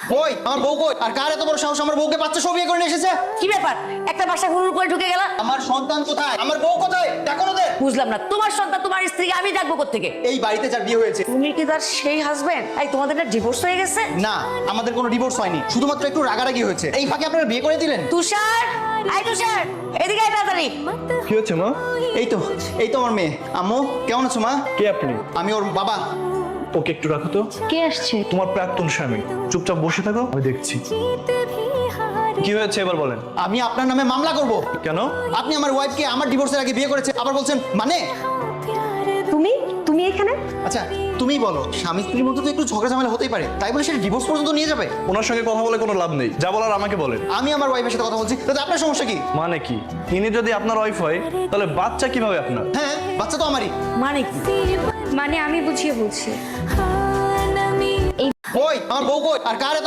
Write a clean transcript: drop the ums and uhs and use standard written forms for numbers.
ওই আমার বউ কই? আর কার এত বড় সাহস আমার বউকে বাচ্চা সব বিয়ে করে নিয়ে এসেছে? কি ব্যাপার, একটা বাসা হুড় করে ঢুকে গেল? আমার সন্তান কোথায়? আমার বউ কোথায়? দেখো না ওদের। বুঝলাম না, তোমার সন্তান তোমার স্ত্রীকে আমি ডাকবো কোত্থেকে? এই বাড়িতে যার বিয়ে হয়েছে। তুমি কি তার সেই হাজবেন্ড? এই তোমাদের না ডিভোর্স হয়ে গেছে? না, আমাদের কোনো ডিভোর্স হয়নি, শুধুমাত্র একটু রাগারাগি হয়েছে। এই ফাঁকে আপনারা বিয়ে করে দিলেন। তুষার, আই তুষার, এদিকে আয় তাড়াতাড়ি। কি হচ্ছে মা? এই তো আমার মেয়ে। আম্মু কেমন আছো মা? কে আপনি? আমি ওর বাবা। ওকে একটু রাখো তো। কে আসছে? তোমার প্রাক্তন স্বামী। চুপচাপ বসে থাকো, আমি দেখছি। কি হয়েছে এবার বলেন। আমি আপনার নামে মামলা করব। কেন? আপনি আমার ওয়াইফকে আমার ডিভোর্সের আগে বিয়ে করেছে, আবার বলছেন মানে? তুমি তুমি এখানে? আচ্ছা তুমিই বলো, স্বামী স্ত্রীর মধ্যে তো একটু ঝগড়া ঝামেলা হতেই পারে, তাই বলে সেটা ডিভোর্স পর্যন্ত নিয়ে যাবে? ওনার সঙ্গে কথা বলে কোনো লাভ নেই, যা বলার আমাকে বলেন। আমি আমার ওয়াইফের সাথে কথা বলছি, তাতে আপনার সমস্যা কি? মানে কি? ইনি যদি আপনার ওয়াইফ হয় তাহলে বাচ্চা কিভাবে আপনার? হ্যাঁ, বাচ্চা তো আমারই। মানে কি? মানে আমি বুঝিয়ে বলছি। ওই আমার বউ কই? আর কার এত